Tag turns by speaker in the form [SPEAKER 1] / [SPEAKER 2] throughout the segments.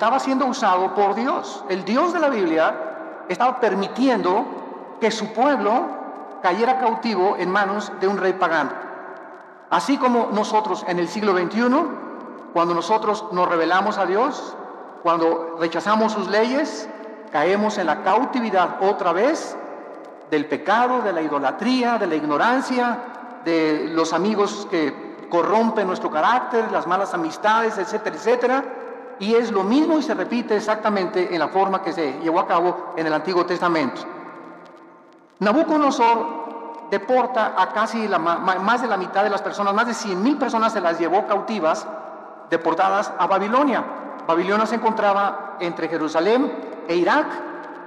[SPEAKER 1] estaba siendo usado por Dios. El Dios de la Biblia estaba permitiendo que su pueblo cayera cautivo en manos de un rey pagano. Así como nosotros en el siglo XXI, cuando nosotros nos rebelamos a Dios, cuando rechazamos sus leyes, caemos en la cautividad otra vez del pecado, de la idolatría, de la ignorancia, de los amigos que corrompen nuestro carácter, las malas amistades, etcétera, etcétera. Y es lo mismo y se repite exactamente en la forma que se llevó a cabo en el Antiguo Testamento. Nabucodonosor deporta a casi más de la mitad de las personas, más de 100,000 personas se las llevó cautivas, deportadas a Babilonia. Babilonia se encontraba entre Jerusalén e Irak,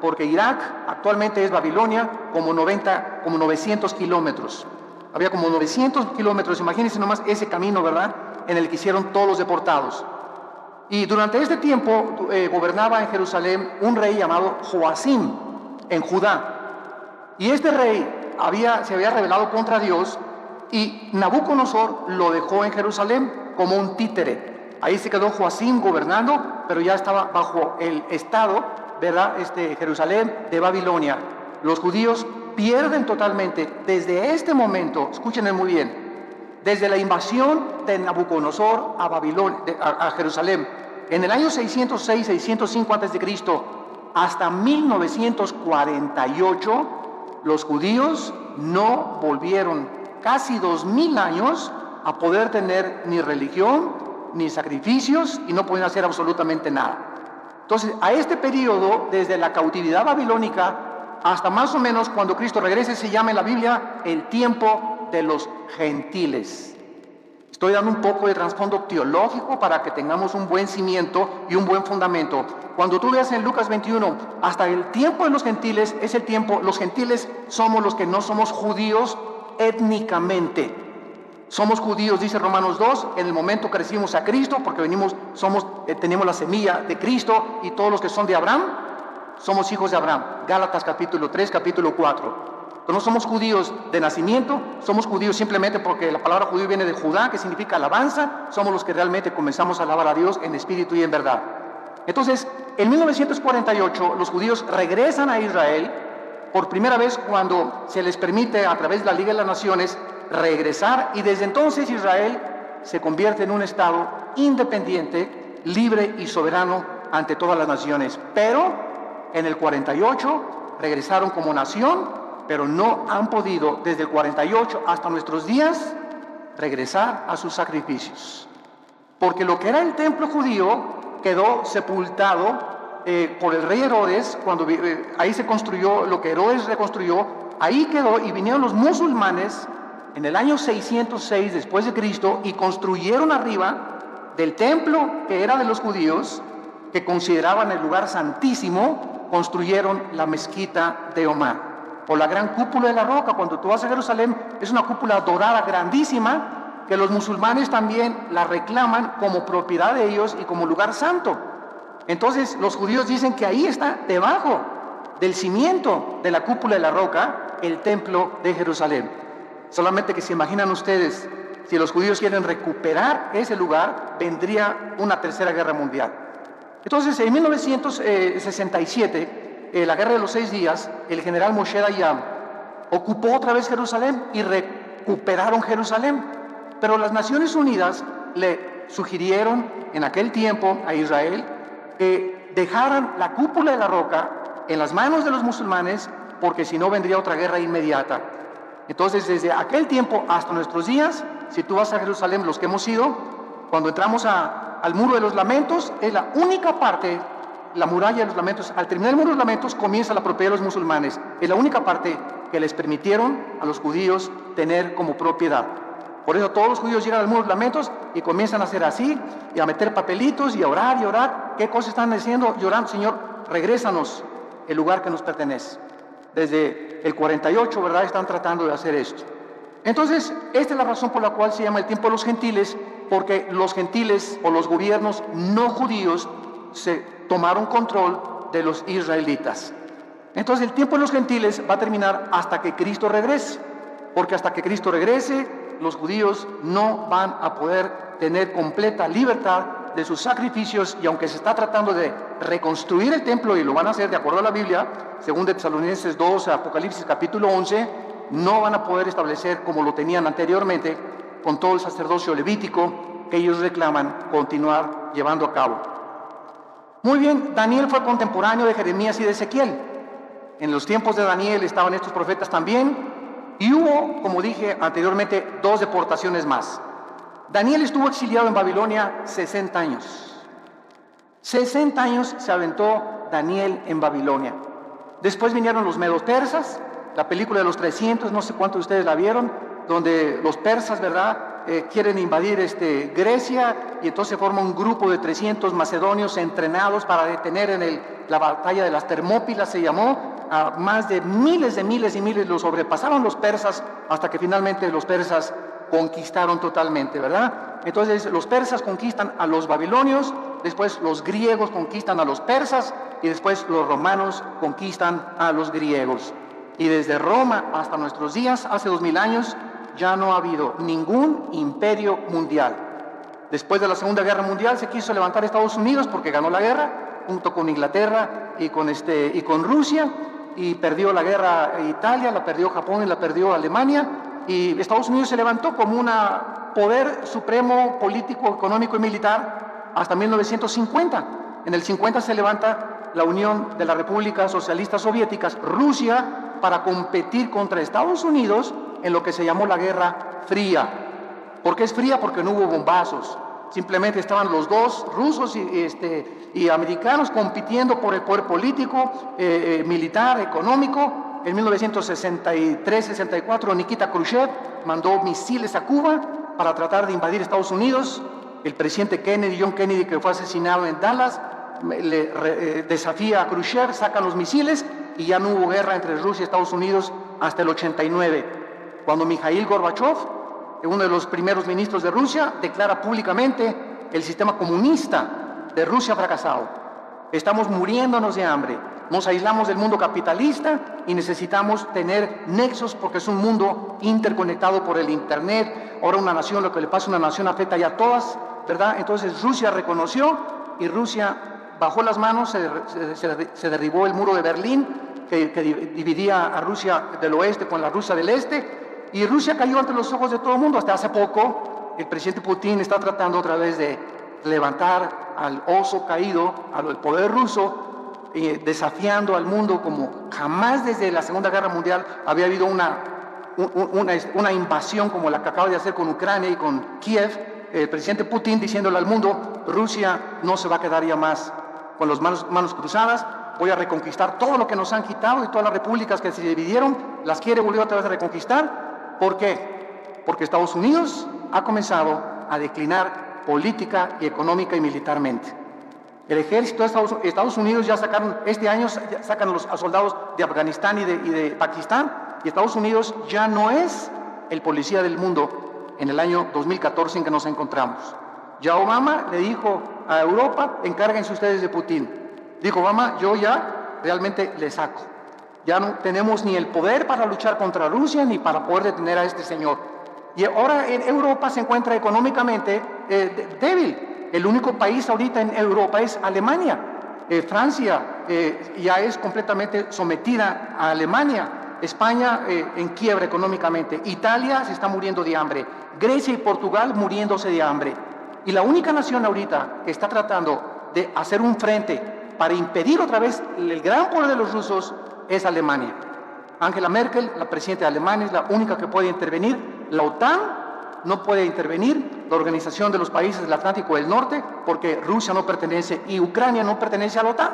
[SPEAKER 1] porque Irak actualmente es Babilonia, como 900 kilómetros. Había como 900 kilómetros, imagínense nomás ese camino, ¿verdad?, en el que hicieron todos los deportados. Y durante este tiempo gobernaba en Jerusalén un rey llamado Joacim, en Judá. Y este rey se había rebelado contra Dios y Nabucodonosor lo dejó en Jerusalén como un títere. Ahí se quedó Joacim gobernando, pero ya estaba bajo el estado, ¿verdad?, Jerusalén de Babilonia. Los judíos pierden totalmente desde este momento, escúchenme muy bien, desde la invasión de Nabucodonosor a Jerusalén, en el año 606, 605 a.C., hasta 1948, los judíos no volvieron casi 2000 años a poder tener ni religión, ni sacrificios, y no podían hacer absolutamente nada. Entonces, a este periodo, desde la cautividad babilónica hasta más o menos cuando Cristo regrese, se llama en la Biblia el tiempo de los gentiles. Estoy dando un poco de trasfondo teológico para que tengamos un buen cimiento y un buen fundamento. Cuando tú leas en Lucas 21, hasta el tiempo de los gentiles es el tiempo, los gentiles somos los que no somos judíos étnicamente. Somos judíos, dice Romanos 2, en el momento que recibimos a Cristo, porque tenemos la semilla de Cristo, y todos los que son de Abraham, somos hijos de Abraham. Gálatas capítulo 3, capítulo 4. Pero no somos judíos de nacimiento, somos judíos simplemente porque la palabra judío viene de Judá, que significa alabanza. Somos los que realmente comenzamos a alabar a Dios en espíritu y en verdad. Entonces, en 1948, los judíos regresan a Israel por primera vez cuando se les permite, a través de la Liga de las Naciones, regresar, y desde entonces Israel se convierte en un estado independiente, libre y soberano ante todas las naciones. Pero en el 48 regresaron como nación, pero no han podido desde el 48 hasta nuestros días regresar a sus sacrificios, porque lo que era el templo judío quedó sepultado por el rey Herodes. Cuando ahí se construyó lo que Herodes reconstruyó, ahí quedó, y vinieron los musulmanes en el año 606 después de Cristo y construyeron arriba del templo que era de los judíos, que consideraban el lugar santísimo, construyeron la mezquita de Omar, o la gran cúpula de la roca. Cuando tú vas a Jerusalén, es una cúpula dorada grandísima, que los musulmanes también la reclaman como propiedad de ellos y como lugar santo. Entonces los judíos dicen que ahí está, debajo del cimiento de la cúpula de la roca, el templo de Jerusalén. Solamente que se imaginan ustedes, si los judíos quieren recuperar ese lugar, vendría una tercera guerra mundial. Entonces, en 1967, la guerra de los 6 días, el general Moshe Dayan ocupó otra vez Jerusalén y recuperaron Jerusalén. Pero las Naciones Unidas le sugirieron en aquel tiempo a Israel que dejaran la cúpula de la roca en las manos de los musulmanes, porque si no vendría otra guerra inmediata. Entonces, desde aquel tiempo hasta nuestros días, si tú vas a Jerusalén, los que hemos ido, cuando entramos al Muro de los Lamentos, es la única parte. La muralla de los lamentos, al terminar el muro de los lamentos, comienza la propiedad de los musulmanes. Es la única parte que les permitieron a los judíos tener como propiedad. Por eso todos los judíos llegan al muro de los lamentos y comienzan a hacer así, y a meter papelitos, y a orar, y a orar. ¿Qué cosas están diciendo? Llorando: Señor, regrésanos el lugar que nos pertenece. Desde el 48, ¿verdad?, están tratando de hacer esto. Entonces, esta es la razón por la cual se llama el tiempo de los gentiles, porque los gentiles o los gobiernos no judíos se tomaron control de los israelitas. Entonces el tiempo de los gentiles va a terminar hasta que Cristo regrese, porque hasta que Cristo regrese, los judíos no van a poder tener completa libertad de sus sacrificios, y aunque se está tratando de reconstruir el templo, y lo van a hacer de acuerdo a la Biblia, según de Tesalonicenses 2, Apocalipsis capítulo 11, no van a poder establecer como lo tenían anteriormente, con todo el sacerdocio levítico que ellos reclaman continuar llevando a cabo. Muy bien, Daniel fue contemporáneo de Jeremías y de Ezequiel. En los tiempos de Daniel estaban estos profetas también, y hubo, como dije anteriormente, 2 deportaciones más. Daniel estuvo exiliado en Babilonia 60 años. 60 años se aventó Daniel en Babilonia. Después vinieron los medos persas, la película de los 300, no sé cuántos de ustedes la vieron, donde los persas, ¿verdad?, quieren invadir Grecia, y entonces se forma un grupo de 300 macedonios entrenados para detener en la batalla de las Termópilas, se llamó. A más de miles y miles los sobrepasaron los persas, hasta que finalmente los persas conquistaron totalmente, ¿verdad? Entonces los persas conquistan a los babilonios, después los griegos conquistan a los persas, y después los romanos conquistan a los griegos. Y desde Roma hasta nuestros días, hace 2000 años, ya no ha habido ningún imperio mundial. Después de la Segunda Guerra Mundial se quiso levantar Estados Unidos porque ganó la guerra, junto con Inglaterra y con Rusia, y perdió la guerra Italia, la perdió Japón y la perdió Alemania, y Estados Unidos se levantó como un poder supremo político, económico y militar hasta 1950. En el 50 se levanta la Unión de las Repúblicas Socialistas Soviéticas, Rusia, para competir contra Estados Unidos en lo que se llamó la Guerra Fría. ¿Por qué es fría? Porque no hubo bombazos. Simplemente estaban los dos, rusos y americanos, compitiendo por el poder político, militar, económico. En 1963-64, Nikita Khrushchev mandó misiles a Cuba para tratar de invadir Estados Unidos. El presidente Kennedy, John Kennedy, que fue asesinado en Dallas, desafía a Khrushchev, sacan los misiles, y ya no hubo guerra entre Rusia y Estados Unidos hasta el 89. Cuando Mikhail Gorbachev, uno de los primeros ministros de Rusia, declara públicamente el sistema comunista de Rusia fracasado. Estamos muriéndonos de hambre, nos aislamos del mundo capitalista y necesitamos tener nexos, porque es un mundo interconectado por el internet. Ahora una nación, lo que le pasa a una nación afecta ya a todas, ¿verdad? Entonces Rusia reconoció, y Rusia bajó las manos, se derribó el muro de Berlín que dividía a Rusia del oeste con la Rusia del este, y Rusia cayó ante los ojos de todo el mundo. Hasta hace poco el presidente Putin está tratando otra vez de levantar al oso caído, al poder ruso, desafiando al mundo como jamás desde la Segunda Guerra Mundial había habido una invasión como la que acaba de hacer con Ucrania y con Kiev. El presidente Putin diciéndole al mundo: Rusia no se va a quedar ya más con las manos cruzadas, voy a reconquistar todo lo que nos han quitado, y todas las repúblicas que se dividieron las quiere volver otra vez a reconquistar. ¿Por qué? Porque Estados Unidos ha comenzado a declinar política y económica y militarmente. El ejército de Estados Unidos ya sacaron, este año sacan a soldados de Afganistán y de Pakistán, y Estados Unidos ya no es el policía del mundo en el año 2014 en que nos encontramos. Ya Obama le dijo a Europa: encárguense ustedes de Putin. Dijo Obama: yo ya realmente le saco. Ya no tenemos ni el poder para luchar contra Rusia ni para poder detener a este señor. Y ahora en Europa se encuentra económicamente débil. El único país ahorita en Europa es Alemania. Francia ya es completamente sometida a Alemania. España en quiebra económicamente. Italia se está muriendo de hambre. Grecia y Portugal muriéndose de hambre. Y la única nación ahorita que está tratando de hacer un frente para impedir otra vez el gran poder de los rusos es Alemania. Angela Merkel, la presidenta de Alemania, es la única que puede intervenir. La OTAN no puede intervenir, la Organización de los Países del Atlántico del Norte, porque Rusia no pertenece y Ucrania no pertenece a la OTAN.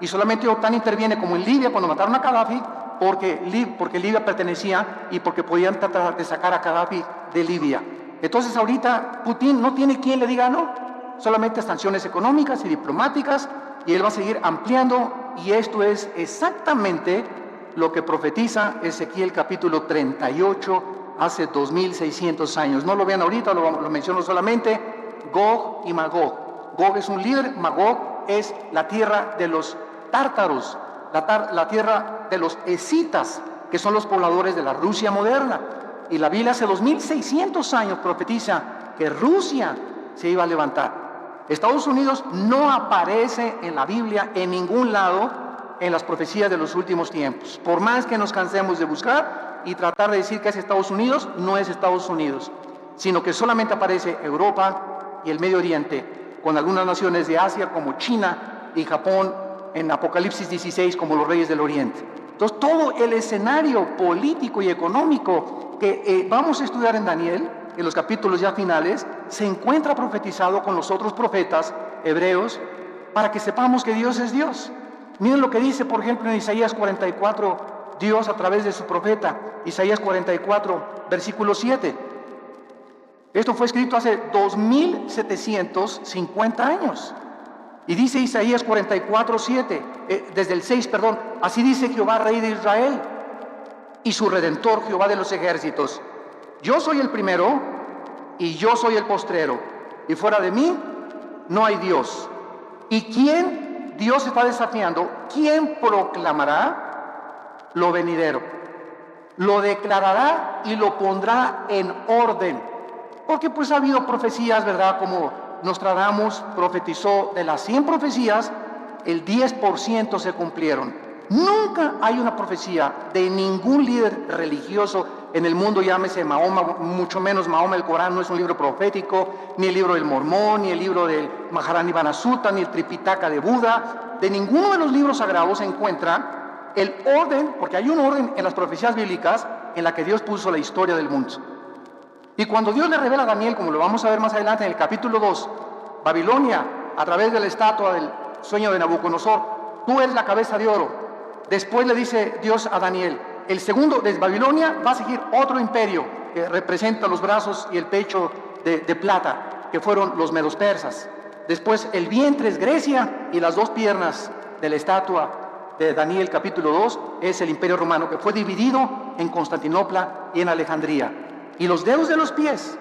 [SPEAKER 1] Y solamente la OTAN interviene, como en Libia cuando mataron a Gaddafi, porque Libia pertenecía y porque podían tratar de sacar a Gaddafi de Libia. Entonces ahorita Putin no tiene quien le diga no, solamente sanciones económicas y diplomáticas, y él va a seguir ampliando, y esto es exactamente lo que profetiza Ezequiel capítulo 38 hace 2600 años. No lo vean ahorita, lo menciono solamente. Gog y Magog. Gog es un líder, Magog es la tierra de los tártaros, la tierra de los escitas, que son los pobladores de la Rusia moderna. Y la Biblia hace 2600 años profetiza que Rusia se iba a levantar. Estados Unidos no aparece en la Biblia en ningún lado en las profecías de los últimos tiempos. Por más que nos cansemos de buscar y tratar de decir que es Estados Unidos, no es Estados Unidos, sino que solamente aparece Europa y el Medio Oriente, con algunas naciones de Asia como China y Japón en Apocalipsis 16 como los reyes del Oriente. Entonces, todo el escenario político y económico que vamos a estudiar en Daniel, en los capítulos ya finales, se encuentra profetizado con los otros profetas hebreos para que sepamos que Dios es Dios. Miren lo que dice, por ejemplo, en Isaías 44, Dios a través de su profeta, Isaías 44, versículo 7. Esto fue escrito hace 2750 años. Y dice Isaías 44, 7, desde el 6, perdón, así dice Jehová, Rey de Israel, y su Redentor, Jehová de los ejércitos. Yo soy el primero y yo soy el postrero, y fuera de mí no hay Dios. ¿Y quién, Dios está desafiando, quién proclamará lo venidero? Lo declarará y lo pondrá en orden. Porque pues ha habido profecías, ¿verdad? Como Nostradamus profetizó, de las 100 profecías, el 10% se cumplieron. Nunca hay una profecía de ningún líder religioso en el mundo, llámese Mahoma, mucho menos Mahoma, el Corán no es un libro profético, ni el libro del Mormón, ni el libro del Maharanibana Sutta, ni el Tripitaka de Buda. De ninguno de los libros sagrados se encuentra el orden, porque hay un orden en las profecías bíblicas en la que Dios puso la historia del mundo. Y cuando Dios le revela a Daniel, como lo vamos a ver más adelante en el capítulo 2, Babilonia, a través de la estatua del sueño de Nabucodonosor, tú eres la cabeza de oro. Después le dice Dios a Daniel, el segundo, desde Babilonia, va a seguir otro imperio que representa los brazos y el pecho de plata, que fueron los medos persas. Después el vientre es Grecia y las dos piernas de la estatua de Daniel capítulo 2 es el imperio romano, que fue dividido en Constantinopla y en Alejandría. Y los dedos de los pies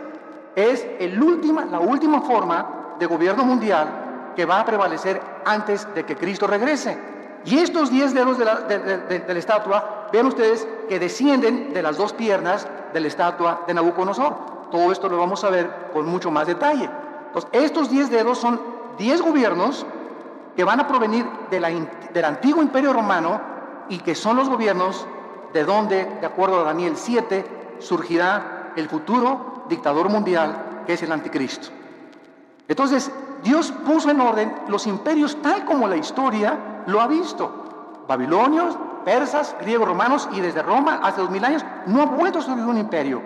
[SPEAKER 1] es la última forma de gobierno mundial que va a prevalecer antes de que Cristo regrese. Y estos 10 dedos de la estatua, vean ustedes que descienden de las dos piernas de la estatua de Nabucodonosor. Todo esto lo vamos a ver con mucho más detalle. Entonces, estos 10 dedos son 10 gobiernos que van a provenir del antiguo imperio romano y que son los gobiernos de donde, de acuerdo a Daniel 7, surgirá el futuro dictador mundial, que es el anticristo. Entonces, Dios puso en orden los imperios tal como la historia lo ha visto. Babilonios, persas, griegos, romanos, y desde Roma hace 2000 años no ha vuelto a surgir un imperio.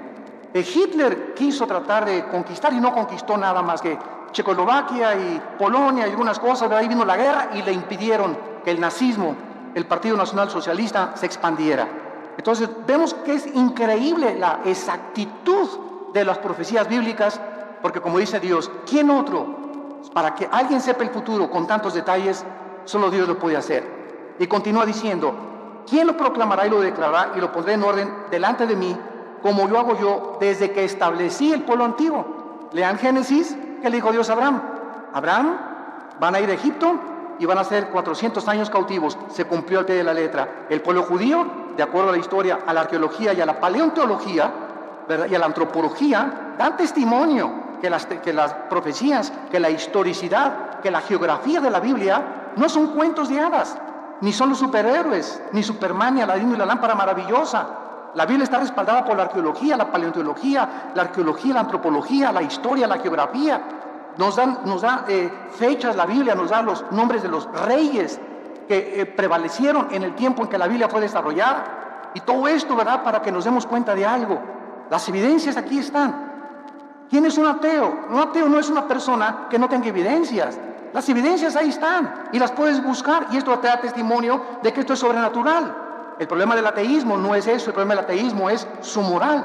[SPEAKER 1] Hitler quiso tratar de conquistar y no conquistó nada más que Checoslovaquia y Polonia y algunas cosas. De ahí vino la guerra y le impidieron que el nazismo, el Partido Nacional Socialista, se expandiera. Entonces vemos que es increíble la exactitud de las profecías bíblicas, porque como dice Dios, ¿quién otro? Para que alguien sepa el futuro con tantos detalles, solo Dios lo puede hacer. Y continúa diciendo, ¿quién lo proclamará y lo declarará y lo pondré en orden delante de mí, como lo hago yo desde que establecí el pueblo antiguo? Lean Génesis, ¿qué le dijo Dios a Abraham? Abraham, van a ir a Egipto y van a ser 400 años cautivos. Se cumplió al pie de la letra. El pueblo judío, de acuerdo a la historia, a la arqueología y a la paleontología, ¿verdad?, y a la antropología, dan testimonio que las profecías, que la historicidad, que la geografía de la Biblia no son cuentos de hadas, ni son los superhéroes, ni Superman, ni Aladino y la lámpara maravillosa. La Biblia está respaldada por la arqueología, la paleontología, la antropología, la historia, la geografía. Nos da fechas la Biblia, nos da los nombres de los reyes que prevalecieron en el tiempo en que la Biblia fue desarrollada. Y todo esto, ¿verdad?, para que nos demos cuenta de algo. Las evidencias aquí están. ¿Quién es un ateo? Un ateo no es una persona que no tenga evidencias. Las evidencias ahí están y las puedes buscar, y esto te da testimonio de que esto es sobrenatural. El problema del ateísmo no es eso, el problema del ateísmo es su moral.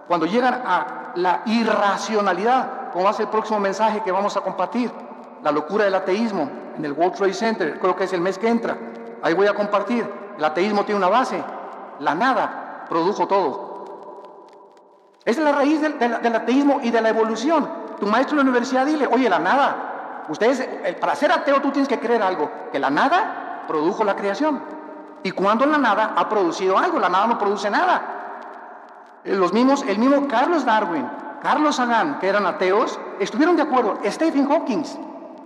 [SPEAKER 1] Cuando llegan a la irracionalidad, como va a ser el próximo mensaje que vamos a compartir, la locura del ateísmo en el World Trade Center, creo que es el mes que entra, ahí voy a compartir. El ateísmo tiene una base, la nada produjo todo. Esa es la raíz del ateísmo y de la evolución. Tu maestro en la universidad dile, oye, la nada, para ser ateo tú tienes que creer algo, que la nada produjo la creación. ¿Y cuando la nada ha producido algo? La nada no produce nada. El mismo Carlos Darwin Carlos Sagan, que eran ateos, estuvieron de acuerdo. Stephen Hawking,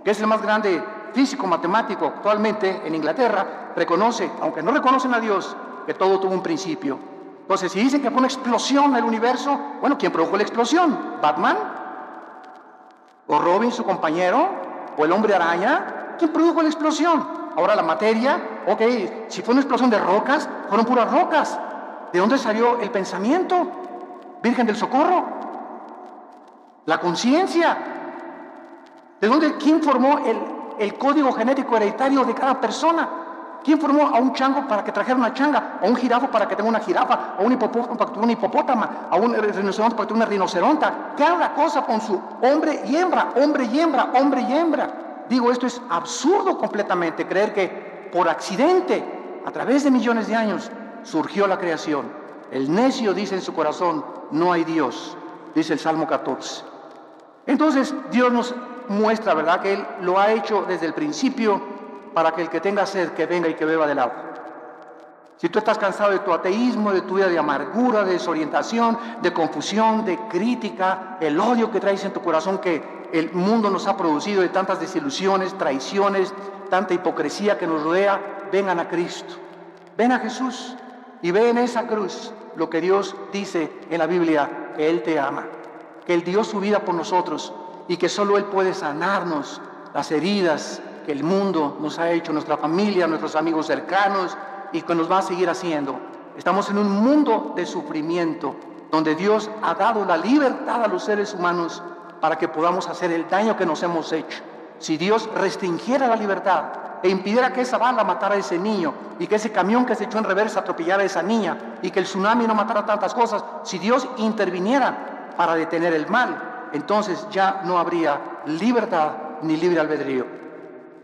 [SPEAKER 1] que es el más grande físico matemático actualmente en Inglaterra, reconoce, aunque no reconocen a Dios, que todo tuvo un principio. Entonces, si dicen que fue una explosión del universo, bueno, ¿quién produjo la explosión? ¿Batman? ¿O Robin, su compañero? ¿O el hombre araña? ¿Quién produjo la explosión? Ahora la materia, ok, si fue una explosión de rocas, fueron puras rocas. ¿De dónde salió el pensamiento? Virgen del Socorro. La conciencia. ¿De dónde? ¿Quién formó el código genético hereditario de cada persona? ¿Quién formó a un chango para que trajera una changa? ¿A un jirafo para que tenga una jirafa? ¿A un hipopótamo para que tenga una hipopótama? ¿A un rinoceronte para que tenga una rinoceronta? Cada cosa con su hombre y hembra, hombre y hembra, hombre y hembra. Digo, esto es absurdo completamente, creer que por accidente, a través de millones de años, surgió la creación. El necio dice en su corazón, no hay Dios, dice el Salmo 14. Entonces, Dios nos muestra, ¿verdad?, que Él lo ha hecho desde el principio para que el que tenga sed, que venga y que beba del agua. Si tú estás cansado de tu ateísmo, de tu vida de amargura, de desorientación, de confusión, de crítica, el odio que traes en tu corazón que el mundo nos ha producido, de tantas desilusiones, traiciones, tanta hipocresía que nos rodea, vengan a Cristo. Ven a Jesús y ve en esa cruz lo que Dios dice en la Biblia, que Él te ama, que Él dio su vida por nosotros y que solo Él puede sanarnos las heridas que el mundo nos ha hecho, nuestra familia, nuestros amigos cercanos, y que nos va a seguir haciendo. Estamos en un mundo de sufrimiento, donde Dios ha dado la libertad a los seres humanos para que podamos hacer el daño que nos hemos hecho. Si Dios restringiera la libertad e impidiera que esa bala matara a ese niño, y que ese camión que se echó en reversa atropellara a esa niña, y que el tsunami no matara tantas cosas, si Dios interviniera para detener el mal, entonces ya no habría libertad ni libre albedrío.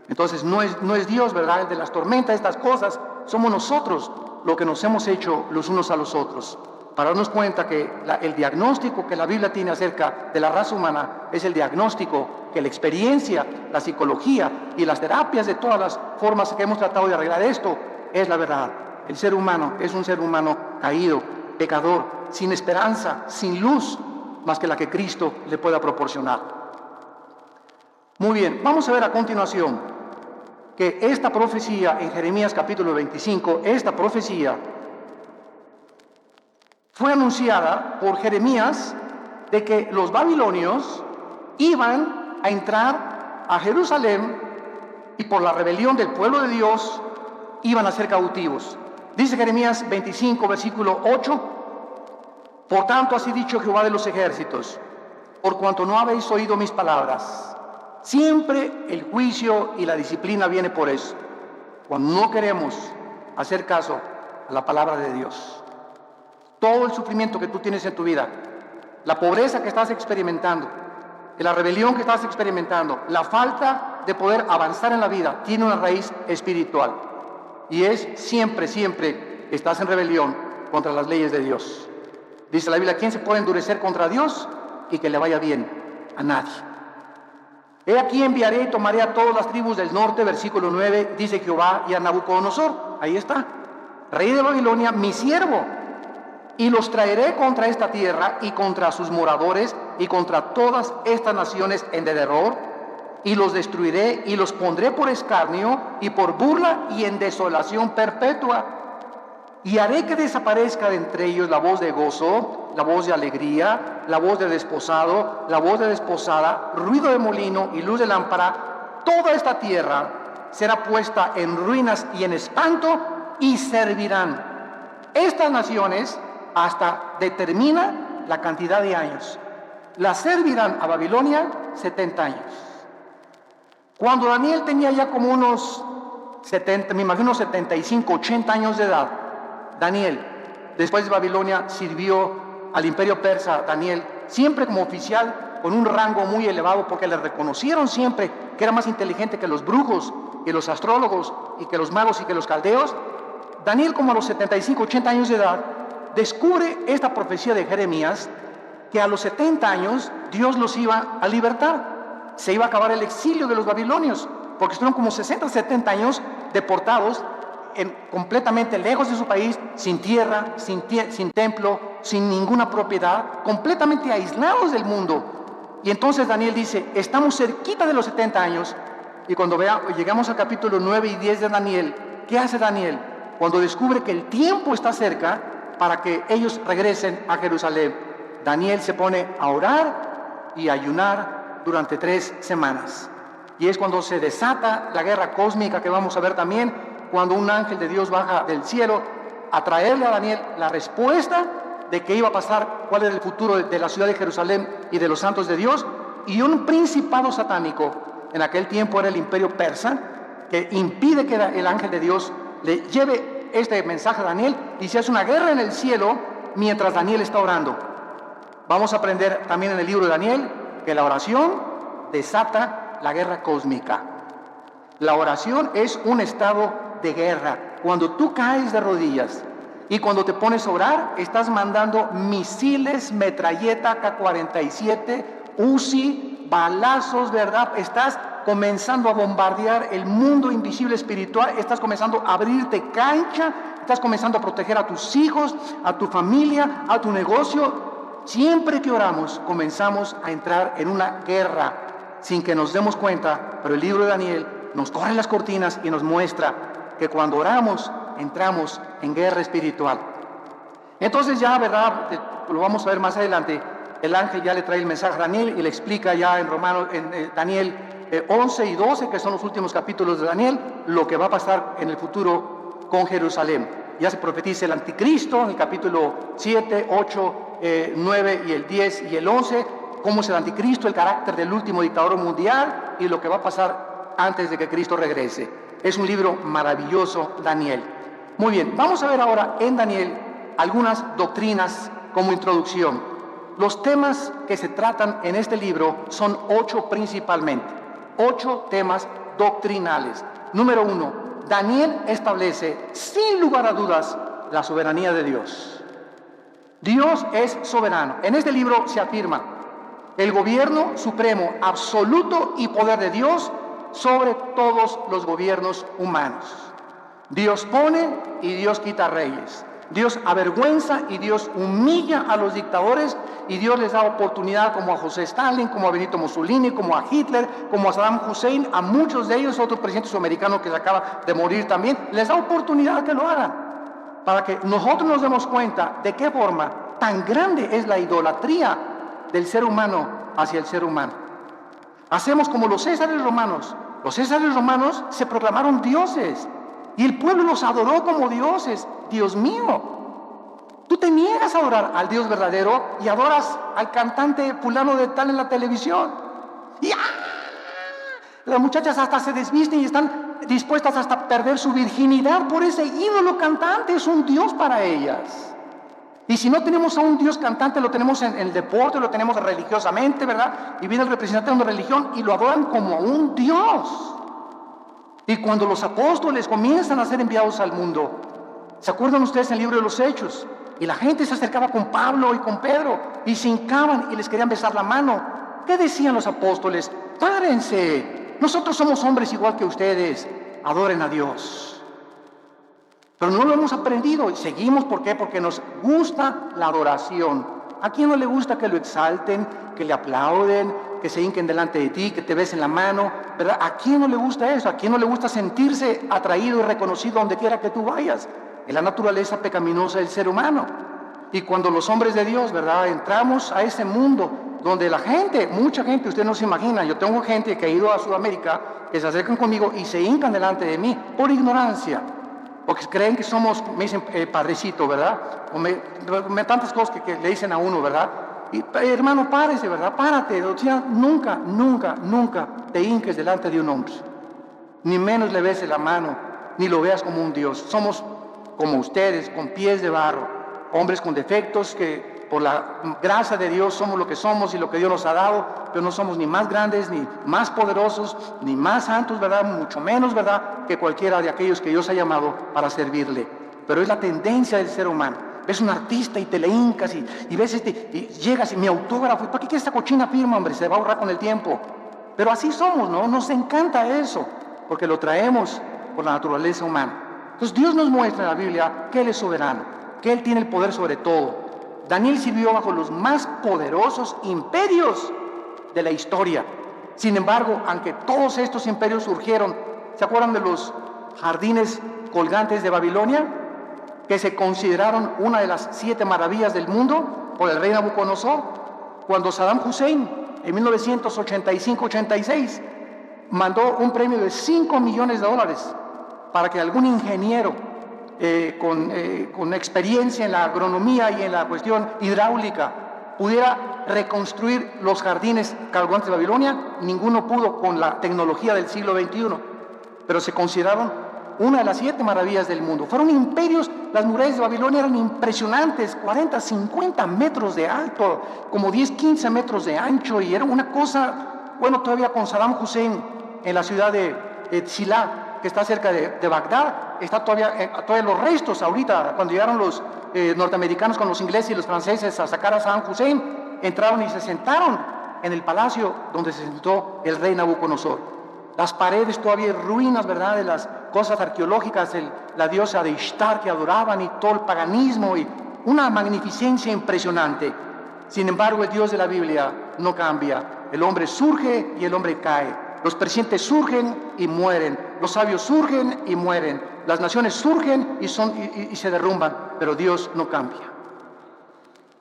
[SPEAKER 1] Entonces no es Dios, ¿verdad?, el de las tormentas, estas cosas, somos nosotros lo que nos hemos hecho los unos a los otros. Para darnos cuenta que el diagnóstico que la Biblia tiene acerca de la raza humana es el diagnóstico que la experiencia, la psicología y las terapias de todas las formas que hemos tratado de arreglar esto, es la verdad. El ser humano es un ser humano caído, pecador, sin esperanza, sin luz, más que la que Cristo le pueda proporcionar. Muy bien, vamos a ver a continuación que esta profecía en Jeremías capítulo 25, esta profecía fue anunciada por Jeremías de que los babilonios iban a entrar a Jerusalén y por la rebelión del pueblo de Dios iban a ser cautivos. Dice Jeremías 25, versículo 8, por tanto así dicho Jehová de los ejércitos, por cuanto no habéis oído mis palabras. Siempre el juicio y la disciplina viene por eso, cuando no queremos hacer caso a la palabra de Dios. Todo el sufrimiento que tú tienes en tu vida, la pobreza que estás experimentando, la rebelión que estás experimentando, la falta de poder avanzar en la vida, tiene una raíz espiritual. Y es siempre estás en rebelión contra las leyes de Dios. Dice la Biblia, ¿quién se puede endurecer contra Dios y que le vaya bien? A nadie. He aquí enviaré y tomaré a todas las tribus del norte, versículo 9, dice Jehová, y a Nabucodonosor, ahí está, rey de Babilonia, mi siervo, y los traeré contra esta tierra y contra sus moradores y contra todas estas naciones en derredor, y los destruiré y los pondré por escarnio y por burla y en desolación perpetua. Y haré que desaparezca de entre ellos la voz de gozo, la voz de alegría, la voz de desposado, la voz de desposada, ruido de molino y luz de lámpara. Toda esta tierra será puesta en ruinas y en espanto y servirán. Estas naciones hasta determina la cantidad de años. Las servirán a Babilonia 70 años. Cuando Daniel tenía ya como unos 70, me imagino 75, 80 años de edad, Daniel, después de Babilonia, sirvió al imperio persa. Daniel, siempre como oficial, con un rango muy elevado, porque le reconocieron siempre que era más inteligente que los brujos, que los astrólogos, y que los magos y que los caldeos. Daniel, como a los 75, 80 años de edad, descubre esta profecía de Jeremías, que a los 70 años Dios los iba a libertar. Se iba a acabar el exilio de los babilonios, porque estuvieron como 60, 70 años deportados completamente lejos de su país, sin tierra, sin templo, sin ninguna propiedad, completamente aislados del mundo. Y entonces Daniel dice, estamos cerquita de los 70 años, y cuando llegamos al capítulo 9 y 10 de Daniel, ¿qué hace Daniel? Cuando descubre que el tiempo está cerca para que ellos regresen a Jerusalén, Daniel se pone a orar y a ayunar durante 3 semanas. Y es cuando se desata la guerra cósmica que vamos a ver también, cuando un ángel de Dios baja del cielo a traerle a Daniel la respuesta de qué iba a pasar, cuál era el futuro de la ciudad de Jerusalén y de los santos de Dios, y un principado satánico, en aquel tiempo era el imperio persa, que impide que el ángel de Dios le lleve este mensaje a Daniel, y se hace una guerra en el cielo mientras Daniel está orando. Vamos a aprender también en el libro de Daniel que la oración desata la guerra cósmica. La oración es un estado de guerra. Cuando tú caes de rodillas y cuando te pones a orar, estás mandando misiles, metralleta, K-47, Uzi, balazos, ¿verdad? Estás comenzando a bombardear el mundo invisible espiritual, estás comenzando a abrirte cancha, estás comenzando a proteger a tus hijos, a tu familia, a tu negocio. Siempre que oramos, comenzamos a entrar en una guerra sin que nos demos cuenta, pero el libro de Daniel nos corre las cortinas y nos muestra que cuando oramos, entramos en guerra espiritual. Entonces ya, ¿verdad? Lo vamos a ver más adelante. El ángel ya le trae el mensaje a Daniel y le explica ya en Daniel 11 y 12, que son los últimos capítulos de Daniel, lo que va a pasar en el futuro con Jerusalén. Ya se profetiza el anticristo en el capítulo 7, 8, 9 y el 10 y el 11, cómo es el anticristo, el carácter del último dictador mundial y lo que va a pasar antes de que Cristo regrese. Es un libro maravilloso, Daniel. Muy bien, vamos a ver ahora en Daniel algunas doctrinas como introducción. Los temas que se tratan en este libro son 8 principalmente, 8 temas doctrinales. Número 1, Daniel establece, sin lugar a dudas, la soberanía de Dios. Dios es soberano. En este libro se afirma el gobierno supremo, absoluto y poder de Dios sobre todos los gobiernos humanos. Dios pone y Dios quita reyes. Dios avergüenza y Dios humilla a los dictadores y Dios les da oportunidad como a José Stalin, como a Benito Mussolini, como a Hitler, como a Saddam Hussein, a muchos de ellos, otro presidente sudamericano que se acaba de morir también, les da oportunidad que lo hagan para que nosotros nos demos cuenta de qué forma tan grande es la idolatría del ser humano hacia el ser humano. Hacemos como los césares romanos. Los césares romanos se proclamaron dioses y el pueblo los adoró como dioses. Dios mío, tú te niegas a adorar al Dios verdadero y adoras al cantante fulano de tal en la televisión. Y las muchachas hasta se desvisten y están dispuestas hasta a perder su virginidad por ese ídolo cantante. Es un Dios para ellas. Y si no tenemos a un Dios cantante, lo tenemos en el deporte, lo tenemos religiosamente, ¿verdad? Y viene el representante de una religión y lo adoran como a un Dios. Y cuando los apóstoles comienzan a ser enviados al mundo, ¿se acuerdan ustedes en el libro de los Hechos? Y la gente se acercaba con Pablo y con Pedro y se hincaban y les querían besar la mano. ¿Qué decían los apóstoles? Párense, nosotros somos hombres igual que ustedes, adoren a Dios. Pero no lo hemos aprendido y seguimos, ¿por qué? Porque nos gusta la adoración. ¿A quién no le gusta que lo exalten, que le aplauden, que se hinquen delante de ti, que te besen la mano? ¿Verdad? ¿A quién no le gusta eso? ¿A quién no le gusta sentirse atraído y reconocido donde quiera que tú vayas? Es la naturaleza pecaminosa del ser humano. Y cuando los hombres de Dios, ¿verdad?, entramos a ese mundo donde la gente, mucha gente, usted no se imagina, yo tengo gente que ha ido a Sudamérica, que se acercan conmigo y se hincan delante de mí por ignorancia. Porque creen que somos, me dicen, padrecito, ¿verdad? O tantas cosas que le dicen a uno, ¿verdad? Y, hermano, párese, ¿verdad? Párate. O sea, nunca te hinques delante de un hombre. Ni menos le beses la mano, ni lo veas como un Dios. Somos como ustedes, con pies de barro. Hombres con defectos que por la gracia de Dios somos lo que somos y lo que Dios nos ha dado, pero no somos ni más grandes, ni más poderosos, ni más santos, ¿verdad? Mucho menos, ¿verdad?, que cualquiera de aquellos que Dios ha llamado para servirle. Pero es la tendencia del ser humano. Ves un artista y te le hincas y ves y llegas y mi autógrafo, ¿para qué quieres esta cochina firma, hombre? Se va a ahorrar con el tiempo. Pero así somos, ¿no? Nos encanta eso, porque lo traemos por la naturaleza humana. Entonces Dios nos muestra en la Biblia que Él es soberano, que Él tiene el poder sobre todo. Daniel sirvió bajo los más poderosos imperios de la historia. Sin embargo, aunque todos estos imperios surgieron, ¿se acuerdan de los jardines colgantes de Babilonia? Que se consideraron una de las 7 maravillas del mundo por el rey Nabucodonosor. Cuando Saddam Hussein, en 1985-86, mandó un premio de $5 millones para que algún ingeniero con experiencia en la agronomía y en la cuestión hidráulica pudiera reconstruir los jardines colgantes de Babilonia. Ninguno pudo con la tecnología del siglo XXI, pero se consideraron una de las 7 maravillas del mundo. Fueron imperios. Las murallas de Babilonia eran impresionantes, 40, 50 metros de alto, como 10, 15 metros de ancho, y era una cosa, bueno, todavía con Saddam Hussein en la ciudad de Tzilá, que está cerca de Bagdad, está todavía los restos ahorita. Cuando llegaron los norteamericanos con los ingleses y los franceses a sacar a Saddam Hussein, entraron y se sentaron en el palacio donde se sentó el rey Nabucodonosor. Las paredes todavía ruinas, ¿verdad?, de las cosas arqueológicas, la diosa de Ishtar que adoraban, y todo el paganismo, y una magnificencia impresionante. Sin embargo, el Dios de la Biblia no cambia. El hombre surge y el hombre cae. Los presidentes surgen y mueren. Los sabios surgen y mueren. Las naciones surgen y se derrumban, pero Dios no cambia.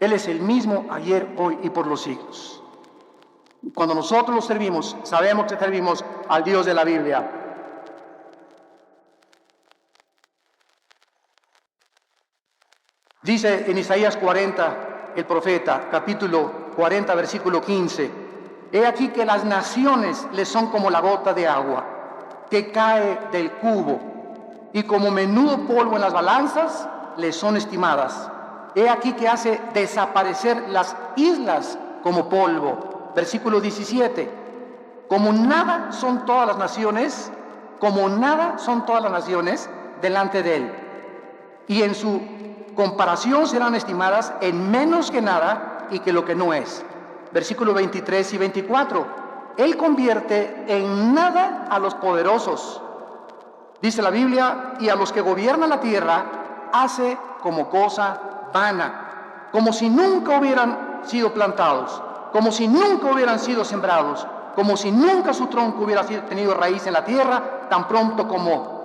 [SPEAKER 1] Él es el mismo ayer, hoy y por los siglos. Cuando nosotros lo servimos, sabemos que servimos al Dios de la Biblia. Dice en Isaías 40, el profeta, capítulo 40, versículo 15: He aquí que las naciones le son como la gota de agua, que cae del cubo, y como menudo polvo en las balanzas, le son estimadas. He aquí que hace desaparecer las islas como polvo. Versículo 17: Como nada son todas las naciones, delante de él, y en su comparación serán estimadas en menos que nada y que lo que no es. Versículos 23 y 24: Él convierte en nada a los poderosos, dice la Biblia, y a los que gobiernan la tierra hace como cosa vana, como si nunca hubieran sido plantados, como si nunca hubieran sido sembrados, como si nunca su tronco hubiera tenido raíz en la tierra. Tan pronto como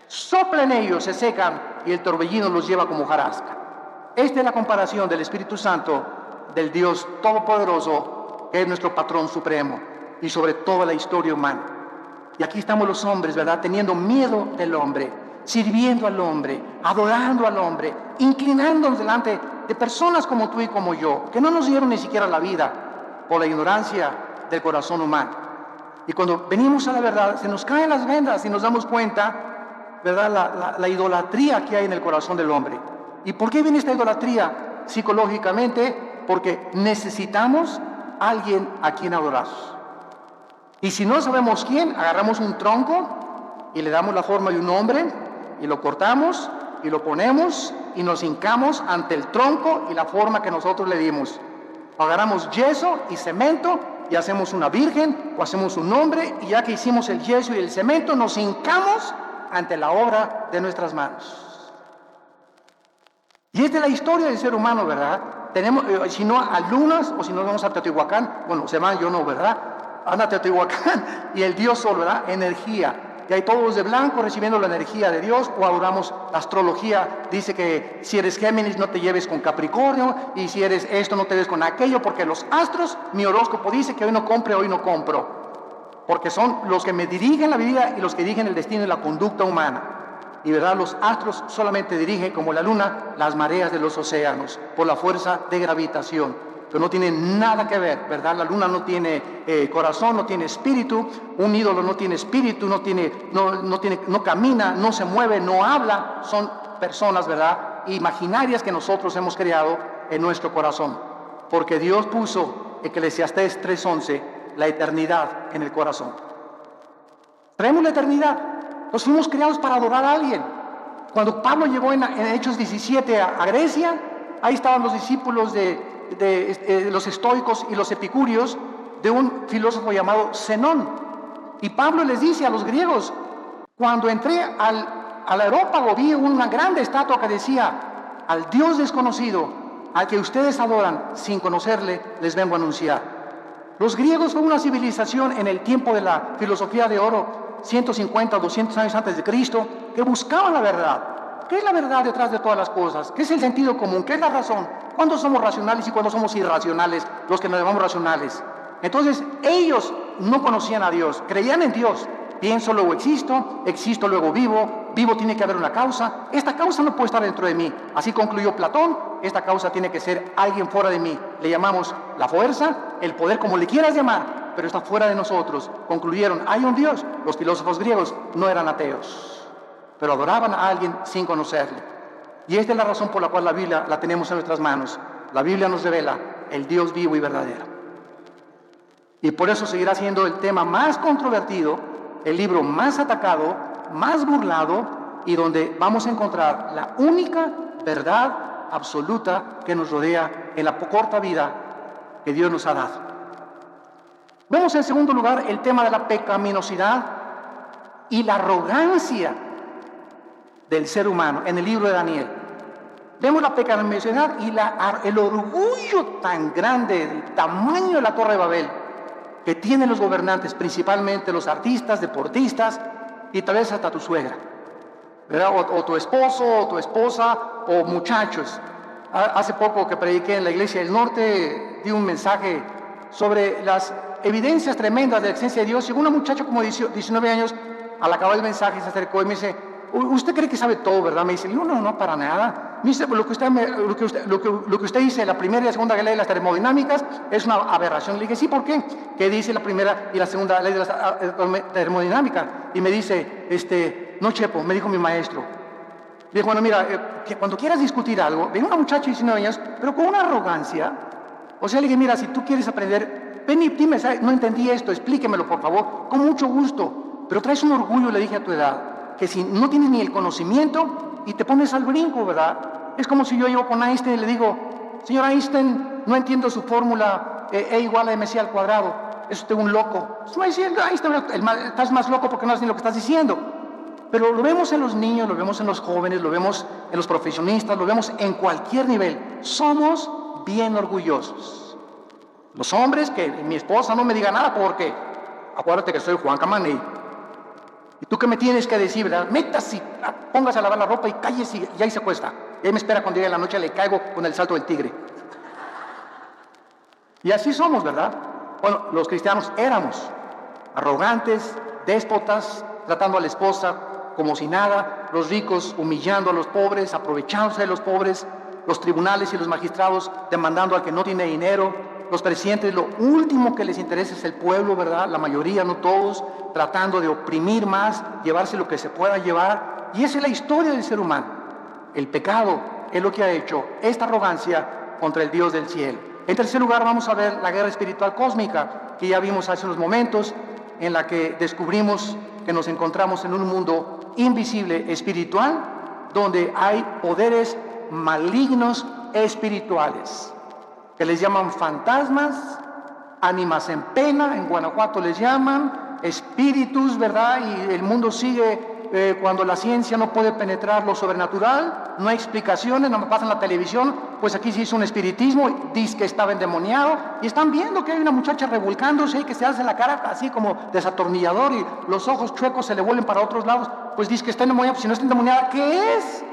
[SPEAKER 1] sopla en ellos, se secan, y el torbellino los lleva como hojarasca. Esta es la comparación del Espíritu Santo, del Dios Todopoderoso, que es nuestro patrón supremo, y sobre toda la historia humana. Y aquí estamos los hombres, ¿verdad?, teniendo miedo del hombre, sirviendo al hombre, adorando al hombre, inclinándonos delante de personas como tú y como yo, que no nos dieron ni siquiera la vida por la ignorancia del corazón humano. Y cuando venimos a la verdad, se nos caen las vendas y nos damos cuenta, ¿verdad?, la idolatría que hay en el corazón del hombre. ¿Y por qué viene esta idolatría? Psicológicamente, porque necesitamos a alguien a quien adorar. Y si no sabemos quién, agarramos un tronco y le damos la forma de un hombre y lo cortamos y lo ponemos y nos hincamos ante el tronco y la forma que nosotros le dimos. Agarramos yeso y cemento y hacemos una virgen o hacemos un hombre, y ya que hicimos el yeso y el cemento, nos hincamos ante la obra de nuestras manos. Y esta es la historia del ser humano, ¿verdad? Tenemos, si no a lunas, o si no vamos a Teotihuacán, bueno, se van, yo no, ¿verdad? Anda a Teotihuacán y el Dios Sol, ¿verdad? Energía. Y hay todos de blanco recibiendo la energía de Dios, o adoramos la astrología. Dice que si eres Géminis no te lleves con Capricornio, y si eres esto no te lleves con aquello, porque los astros, mi horóscopo dice que hoy no compre, hoy no compro, porque son los que me dirigen la vida y los que dirigen el destino y la conducta humana. Y verdad, los astros solamente dirigen, como la luna, las mareas de los océanos, por la fuerza de gravitación. Pero no tiene nada que ver, ¿verdad? La luna no tiene corazón, no tiene espíritu. Un ídolo no tiene espíritu, no camina, no se mueve, no habla. Son personas, ¿verdad?, imaginarias que nosotros hemos creado en nuestro corazón. Porque Dios puso, Eclesiastés 3:11, la eternidad en el corazón. Traemos la eternidad. Nos fuimos creados para adorar a alguien. Cuando Pablo llegó en Hechos 17 a Grecia, ahí estaban los discípulos de los estoicos y los epicúreos, de un filósofo llamado Zenón. Y Pablo les dice a los griegos: cuando entré al al aerópago vi una grande estatua que decía: al Dios desconocido, al que ustedes adoran sin conocerle, les vengo a anunciar. Los griegos fue una civilización en el tiempo de la filosofía de oro, 150 o 200 años antes de Cristo, que buscaban la verdad. ¿Qué es la verdad detrás de todas las cosas? ¿Qué es el sentido común? ¿Qué es la razón? ¿Cuándo somos racionales y cuándo somos irracionales, los que nos llamamos racionales? Entonces, ellos no conocían a Dios, creían en Dios. Pienso, luego existo, existo, luego vivo, vivo, tiene que haber una causa. Esta causa no puede estar dentro de mí. Así concluyó Platón, esta causa tiene que ser alguien fuera de mí. Le llamamos la fuerza, el poder, como le quieras llamar, pero está fuera de nosotros. Concluyeron, hay un Dios. Los filósofos griegos no eran ateos, pero adoraban a alguien sin conocerle. Y esta es la razón por la cual la Biblia la tenemos en nuestras manos. La Biblia nos revela el Dios vivo y verdadero. Y por eso seguirá siendo el tema más controvertido, el libro más atacado, más burlado, y donde vamos a encontrar la única verdad absoluta que nos rodea en la corta vida que Dios nos ha dado. Vemos en segundo lugar el tema de la pecaminosidad y la arrogancia del ser humano en el libro de Daniel. Vemos la pecaminosidad y el orgullo tan grande, el tamaño de la Torre de Babel que tienen los gobernantes, principalmente los artistas, deportistas y tal vez hasta tu suegra, ¿verdad? O tu esposo, o tu esposa, o muchachos. Hace poco que prediqué en la Iglesia del Norte, di un mensaje sobre las evidencias tremendas de la existencia de Dios, y una muchacha como 19 años, al acabar el mensaje, se acercó y me dice: usted cree que sabe todo, ¿verdad? Me dice: no, para nada. Me dice: lo que usted dice, la primera y la segunda ley de las termodinámicas, es una aberración. Le dije: sí, ¿por qué? ¿Qué dice la primera y la segunda ley de la termodinámica? Y me dice: no, Chepo, me dijo mi maestro. Le dije: bueno, mira, que cuando quieras discutir algo, ven una muchacha de 19 años, pero con una arrogancia. O sea, le dije: mira, si tú quieres aprender, ven y dime, no entendí esto, explíquemelo, por favor, con mucho gusto. Pero traes un orgullo, le dije, a tu edad, que si no tienes ni el conocimiento y te pones al brinco, ¿verdad? Es como si yo llego con Einstein y le digo: señor Einstein, no entiendo su fórmula E igual a mc al cuadrado, es usted un loco. No es cierto, Einstein, estás más loco porque no sabes ni lo que estás diciendo. Pero lo vemos en los niños, lo vemos en los jóvenes, lo vemos en los profesionistas, lo vemos en cualquier nivel. Somos bien orgullosos. Los hombres, que mi esposa no me diga nada porque acuérdate que soy Juan Camané. ¿Y tú qué me tienes que decir, verdad? Métase, póngase a lavar la ropa y cállese y ahí se acuesta. Y ahí me espera cuando llegue la noche, le caigo con el salto del tigre. Y así somos, ¿verdad? Bueno, los cristianos éramos arrogantes, déspotas, tratando a la esposa como si nada, los ricos humillando a los pobres, aprovechándose de los pobres, los tribunales y los magistrados demandando al que no tiene dinero, los presidentes, lo último que les interesa es el pueblo, ¿verdad? La mayoría, no todos, tratando de oprimir más, llevarse lo que se pueda llevar. Y esa es la historia del ser humano. El pecado es lo que ha hecho esta arrogancia contra el Dios del cielo. En tercer lugar, vamos a ver la guerra espiritual cósmica, que ya vimos hace unos momentos, en la que descubrimos que nos encontramos en un mundo invisible espiritual, donde hay poderes malignos espirituales, que les llaman fantasmas, ánimas en pena, en Guanajuato les llaman, espíritus, ¿verdad? Y el mundo sigue cuando la ciencia no puede penetrar lo sobrenatural, no hay explicaciones, no me pasa en la televisión, pues aquí se hizo un espiritismo, dice que estaba endemoniado, y están viendo que hay una muchacha revolcándose y que se hace la cara así como desatornillador y los ojos chuecos se le vuelven para otros lados, pues dice que está endemoniada. Pues si no está endemoniada, ¿qué es?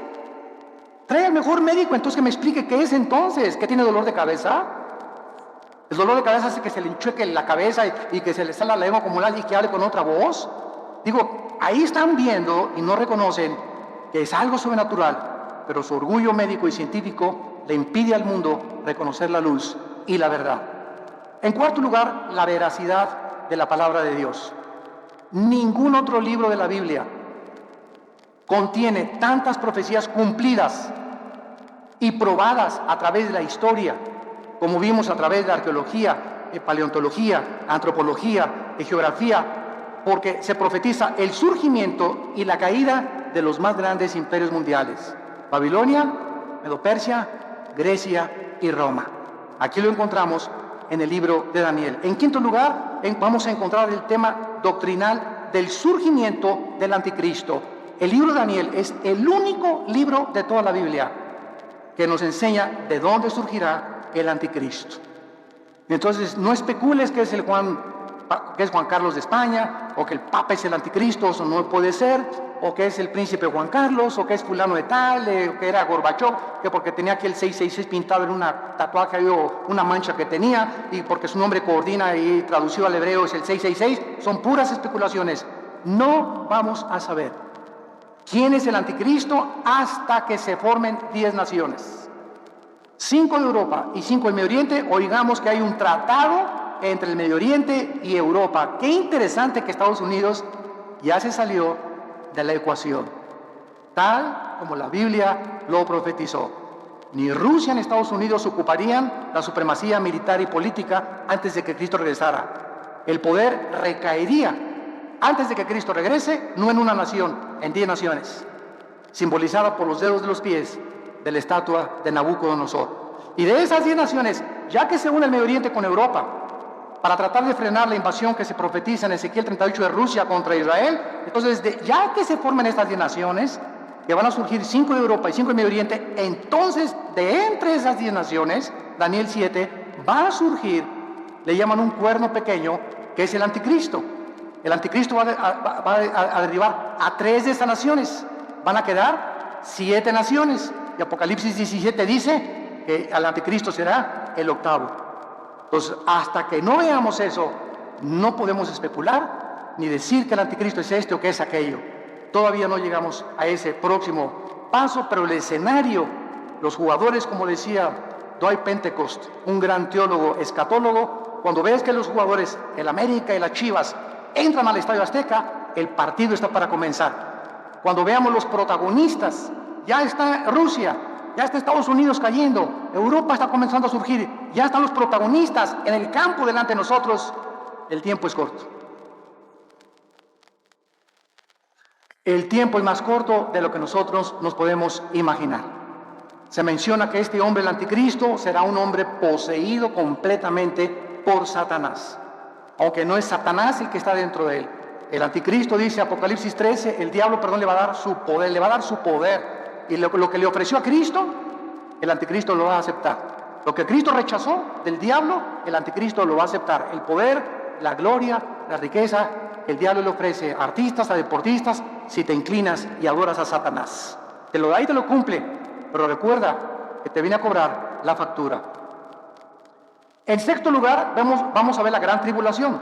[SPEAKER 1] Trae al mejor médico, entonces que me explique qué es entonces. ¿Qué tiene dolor de cabeza? El dolor de cabeza hace que se le enchueque la cabeza y que se le salga la lengua como la y que hable con otra voz. Digo, ahí están viendo y no reconocen que es algo sobrenatural, pero su orgullo médico y científico le impide al mundo reconocer la luz y la verdad. En cuarto lugar, la veracidad de la palabra de Dios. Ningún otro libro de la Biblia contiene tantas profecías cumplidas y probadas a través de la historia, como vimos a través de la arqueología, paleontología, antropología, geografía, porque se profetiza el surgimiento y la caída de los más grandes imperios mundiales: Babilonia, Medo-Persia, Grecia y Roma. Aquí lo encontramos en el libro de Daniel. En quinto lugar, vamos a encontrar el tema doctrinal del surgimiento del anticristo. el libro de Daniel es el único libro de toda la Biblia que nos enseña de dónde surgirá el anticristo. Entonces, no especules que es Juan Carlos de España, o que el Papa es el anticristo, eso no puede ser, o que es el príncipe Juan Carlos, o que es fulano de tal, que era Gorbachov, que porque tenía aquí el 666 pintado en una tatuaje o una mancha que tenía, y porque su nombre coordina y traducido al hebreo es el 666, son puras especulaciones. No vamos a saber quién es el anticristo hasta que se formen 10 naciones. 5 de Europa y 5 del Medio Oriente. Oigamos que hay un tratado entre el Medio Oriente y Europa. Qué interesante que Estados Unidos ya se salió de la ecuación, tal como la Biblia lo profetizó. Ni Rusia ni Estados Unidos ocuparían la supremacía militar y política antes de que Cristo regresara. El poder recaería antes de que Cristo regrese, no en una nación, en 10 naciones, simbolizada por los dedos de los pies de la estatua de Nabucodonosor. Y de esas 10 naciones, ya que se une el Medio Oriente con Europa para tratar de frenar la invasión que se profetiza en Ezequiel 38 de Rusia contra Israel, entonces ya que se formen estas 10 naciones, que van a surgir 5 de Europa y 5 del Medio Oriente, entonces de entre esas 10 naciones, Daniel 7, va a surgir, le llaman un cuerno pequeño, que es el anticristo. El anticristo va a derribar a 3 de estas naciones, van a quedar 7 naciones, y Apocalipsis 17 dice que el anticristo será el 8º. Entonces, hasta que no veamos eso, no podemos especular ni decir que el anticristo es este o que es aquello. Todavía no llegamos a ese próximo paso, pero el escenario, los jugadores, como decía Dwight Pentecost, un gran teólogo escatólogo, cuando ves que los jugadores, el América y las Chivas, entran al Estadio Azteca, el partido está para comenzar. Cuando veamos los protagonistas, ya está Rusia, ya está Estados Unidos cayendo, Europa está comenzando a surgir, ya están los protagonistas en el campo delante de nosotros, el tiempo es corto. El tiempo es más corto de lo que nosotros nos podemos imaginar. Se menciona que este hombre, el anticristo, será un hombre poseído completamente por Satanás, aunque no es Satanás el que está dentro de él. El anticristo, dice Apocalipsis 13, el diablo, le va a dar su poder, y lo que le ofreció a Cristo, el anticristo lo va a aceptar. Lo que Cristo rechazó del diablo, el anticristo lo va a aceptar. El poder, la gloria, la riqueza, el diablo le ofrece a artistas, a deportistas, si te inclinas y adoras a Satanás. Te lo da y te lo cumple, pero recuerda que te viene a cobrar la factura. En sexto lugar, vamos a ver la gran tribulación.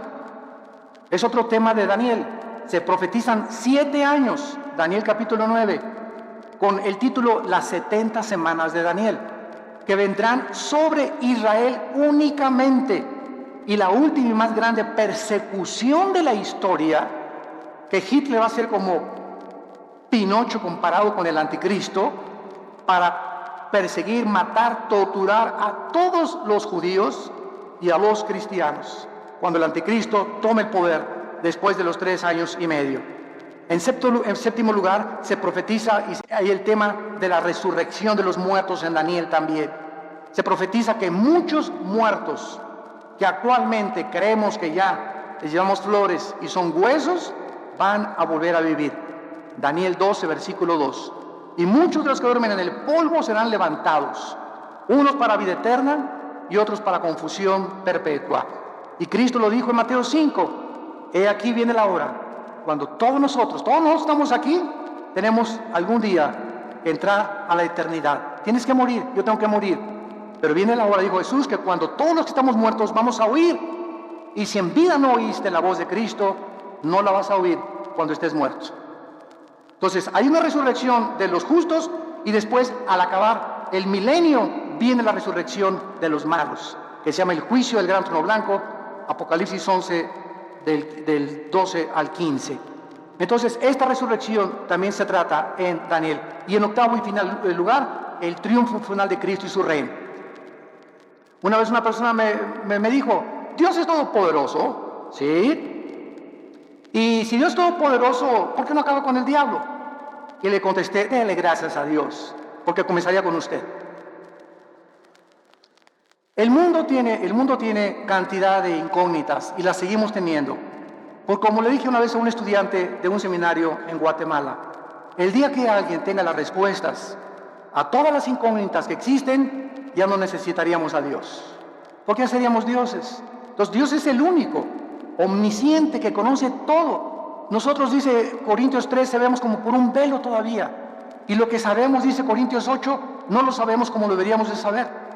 [SPEAKER 1] Es otro tema de Daniel. Se profetizan 7 años, Daniel capítulo 9, con el título Las 70 semanas de Daniel, que vendrán sobre Israel únicamente. Y la última y más grande persecución de la historia, que Hitler va a ser como Pinocho comparado con el anticristo, para perseguir, matar, torturar a todos los judíos y a los cristianos, cuando el anticristo tome el poder después de los 3 años y medio. En séptimo lugar, se profetiza, y hay el tema de la resurrección de los muertos en Daniel también. Se profetiza que muchos muertos que actualmente creemos que ya les llevamos flores y son huesos, van a volver a vivir. Daniel 12, versículo 2. Y muchos de los que duermen en el polvo serán levantados, unos para vida eterna y otros para confusión perpetua. Y Cristo lo dijo en Mateo 5, he aquí viene la hora, cuando todos nosotros estamos aquí, tenemos algún día que entrar a la eternidad. Tienes que morir, yo tengo que morir. Pero viene la hora, dijo Jesús, que cuando todos los que estamos muertos vamos a oír. Y si en vida no oíste la voz de Cristo, no la vas a oír cuando estés muerto. Entonces, hay una resurrección de los justos y después, al acabar el milenio, viene la resurrección de los malos, que se llama el juicio del gran trono blanco, Apocalipsis 11, del 12 al 15. Entonces, esta resurrección también se trata en Daniel. Y en octavo y final lugar, el triunfo final de Cristo y su reino. Una vez una persona me dijo, Dios es todopoderoso, ¿sí? Y si Dios es todopoderoso, ¿por qué no acaba con el diablo? Y le contesté, déle gracias a Dios, porque comenzaría con usted. El mundo tiene cantidad de incógnitas y las seguimos teniendo. Porque como le dije una vez a un estudiante de un seminario en Guatemala, El día que alguien tenga las respuestas a todas las incógnitas que existen, ya no necesitaríamos a Dios. ¿Por qué seríamos dioses? Entonces Dios es el único, omnisciente, que conoce todo. Nosotros, dice Corintios 13, vemos como por un velo todavía. Y lo que sabemos, dice Corintios 8, no lo sabemos como deberíamos de saber.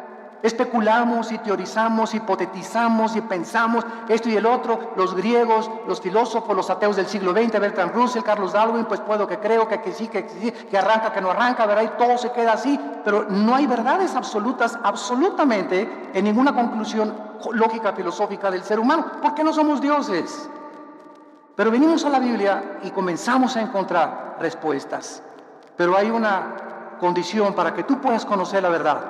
[SPEAKER 1] Especulamos y teorizamos, hipotetizamos y pensamos esto y el otro. Los griegos, los filósofos, los ateos del siglo XX, Bertrand Russell, Carlos Darwin, pues puedo que creo, que sí, que arranca, que no arranca, ¿verdad? Y todo se queda así, pero no hay verdades absolutas, absolutamente, en ninguna conclusión lógica, filosófica del ser humano, porque no somos dioses. Pero venimos a la Biblia y comenzamos a encontrar respuestas. Pero hay una condición para que tú puedas conocer la verdad: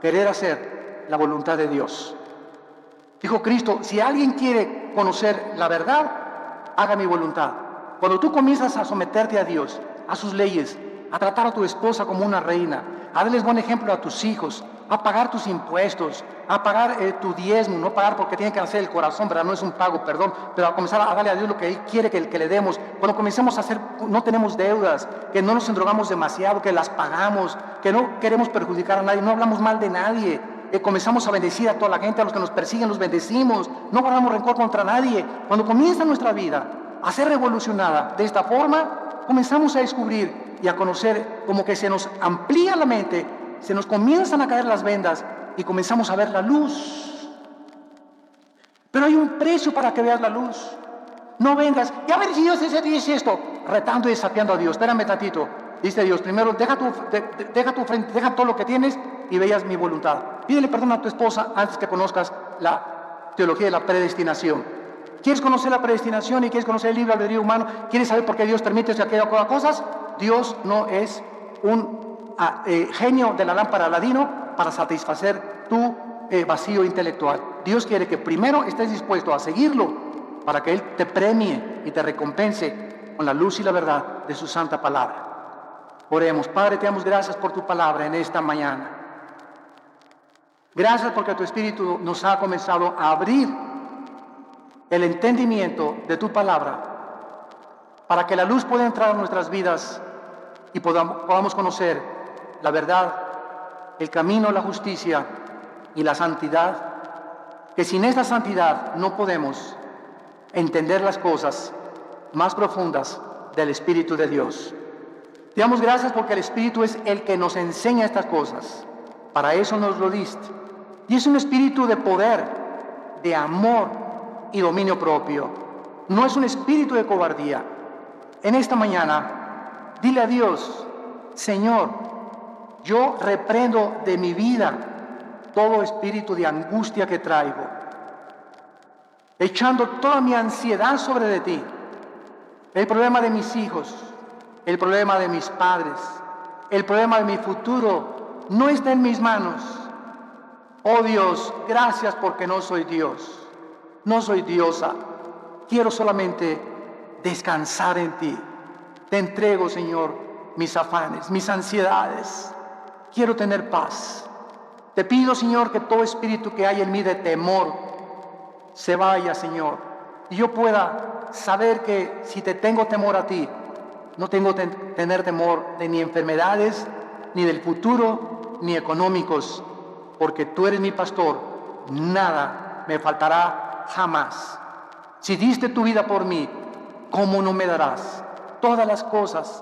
[SPEAKER 1] querer hacer la voluntad de Dios. Dijo Cristo, si alguien quiere conocer la verdad, haga mi voluntad. Cuando tú comienzas a someterte a Dios, a sus leyes, a tratar a tu esposa como una reina, a darles buen ejemplo a tus hijos, a pagar tus impuestos, a pagar tu diezmo, no pagar porque tiene que hacer el corazón, ¿verdad? No es un pago, perdón, pero a comenzar a darle a Dios lo que Él quiere que le demos. Cuando comencemos a hacer, no tenemos deudas, que no nos endrogamos demasiado, que las pagamos, que no queremos perjudicar a nadie, no hablamos mal de nadie, comenzamos a bendecir a toda la gente, a los que nos persiguen los bendecimos, no guardamos rencor contra nadie. Cuando comienza nuestra vida a ser revolucionada de esta forma, comenzamos a descubrir y a conocer, como que se nos amplía la mente, se nos comienzan a caer las vendas y comenzamos a ver la luz. Pero hay un precio para que veas la luz. No vengas, y a ver si Dios dice esto, retando y desafiando a Dios. Espérame tantito, dice Dios, primero deja tu frente, deja todo lo que tienes y veas mi voluntad. Pídele perdón a tu esposa antes que conozcas la teología de la predestinación. ¿Quieres conocer la predestinación y quieres conocer el libre albedrío humano? ¿Quieres saber por qué Dios permite esto y aquellas cosas? Dios no es un genio de la lámpara Aladino para satisfacer tu vacío intelectual. Dios quiere que primero estés dispuesto a seguirlo para que Él te premie y te recompense con la luz y la verdad de su santa palabra. Oremos. Padre, te damos gracias por tu palabra en esta mañana. Gracias porque tu Espíritu nos ha comenzado a abrir el entendimiento de tu palabra para que la luz pueda entrar a nuestras vidas y podamos conocer la verdad, el camino, la justicia y la santidad, que sin esta santidad no podemos entender las cosas más profundas del Espíritu de Dios. Te damos gracias porque el Espíritu es el que nos enseña estas cosas. Para eso nos lo diste. Y es un espíritu de poder, de amor y dominio propio. No es un espíritu de cobardía. En esta mañana, dile a Dios: Señor, yo reprendo de mi vida todo espíritu de angustia que traigo, echando toda mi ansiedad sobre de ti. El problema de mis hijos, el problema de mis padres, el problema de mi futuro no está en mis manos. Oh Dios, gracias porque no soy Dios, no soy diosa. Quiero solamente descansar en ti. Te entrego, Señor, mis afanes, mis ansiedades. Quiero tener paz. Te pido, Señor, que todo espíritu que hay en mí de temor se vaya, Señor, y yo pueda saber que si te tengo temor a ti, no tengo que tener temor de ni enfermedades, ni del futuro, ni económicos, porque tú eres mi pastor, nada me faltará jamás. Si diste tu vida por mí, ¿cómo no me darás todas las cosas?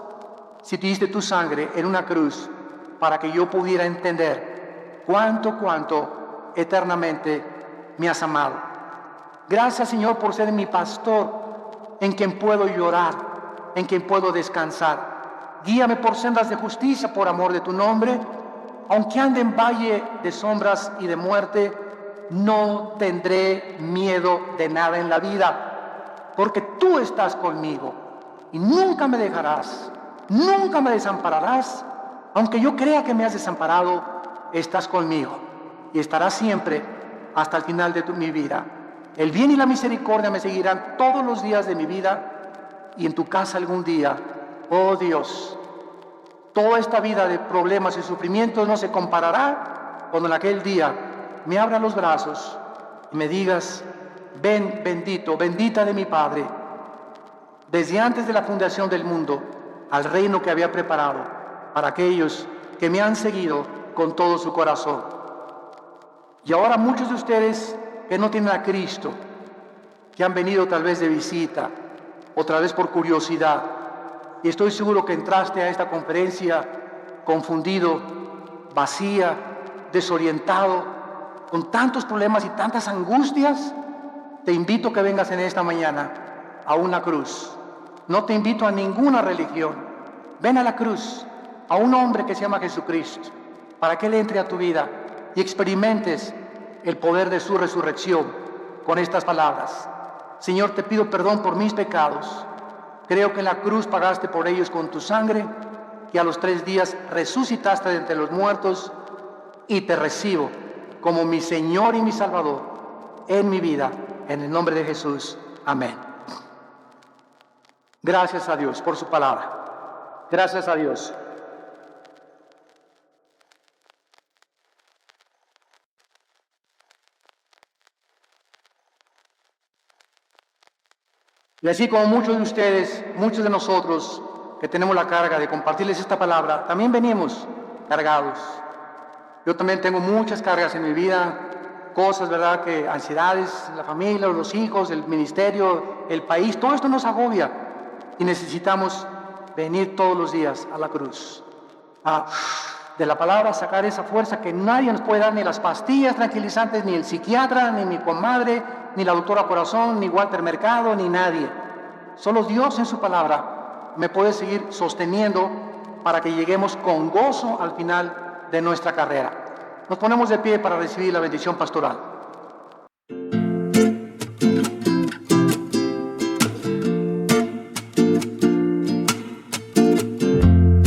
[SPEAKER 1] Si te diste tu sangre en una cruz para que yo pudiera entender cuánto eternamente me has amado. Gracias, Señor, por ser mi pastor, en quien puedo llorar, en quien puedo descansar. Guíame por sendas de justicia por amor de tu nombre. Aunque ande en valle de sombras y de muerte, no tendré miedo de nada en la vida, porque tú estás conmigo y nunca me dejarás, nunca me desampararás. Aunque yo crea que me has desamparado, estás conmigo y estarás siempre hasta el final de mi vida. El bien y la misericordia me seguirán todos los días de mi vida y en tu casa algún día, oh Dios. Toda esta vida de problemas y sufrimientos no se comparará cuando en aquel día me abra los brazos y me digas: ven, bendito, bendita de mi Padre. Desde antes de la fundación del mundo, al reino que había preparado para aquellos que me han seguido con todo su corazón. Y ahora muchos de ustedes que no tienen a Cristo, que han venido tal vez de visita, otra vez por curiosidad, y estoy seguro que entraste a esta conferencia confundido, vacía, desorientado, con tantos problemas y tantas angustias, te invito a que vengas en esta mañana a una cruz. No te invito a ninguna religión. Ven a la cruz, a un hombre que se llama Jesucristo, para que Él entre a tu vida y experimentes el poder de su resurrección con estas palabras: Señor, te pido perdón por mis pecados. Creo que en la cruz pagaste por ellos con tu sangre, y a los 3 días resucitaste de entre los muertos, y te recibo como mi Señor y mi Salvador en mi vida, en el nombre de Jesús. Amén. Gracias a Dios por su palabra. Gracias a Dios. Y así como muchos de ustedes, muchos de nosotros que tenemos la carga de compartirles esta palabra, también venimos cargados. Yo también tengo muchas cargas en mi vida, cosas, ¿verdad?, que ansiedades, la familia, los hijos, el ministerio, el país, todo esto nos agobia y necesitamos venir todos los días a la cruz. De la palabra sacar esa fuerza que nadie nos puede dar, ni las pastillas tranquilizantes, ni el psiquiatra, ni mi comadre, ni la doctora Corazón, ni Walter Mercado, ni nadie. Solo Dios en su palabra me puede seguir sosteniendo para que lleguemos con gozo al final de nuestra carrera. Nos ponemos de pie para recibir la bendición pastoral.